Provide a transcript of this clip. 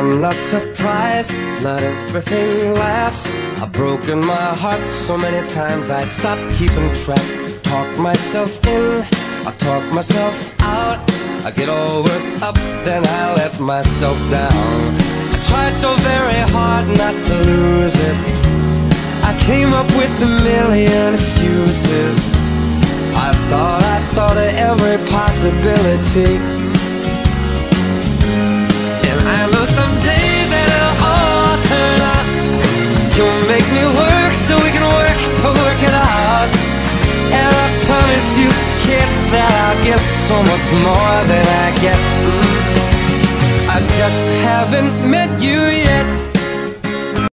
I'm not surprised, not everything lasts. I've broken my heart so many times I stopped keeping track. Talk myself in, I talk myself out. I get all worked up, then I let myself down. I tried so very hard not to lose it. I came up with a million excuses. I thought of every possibility. And I know someday that it'll all turn out. You'll make me work so we can work to work it out. And I promise you, kid, that I'll give so much more than I get. I just haven't met you yet.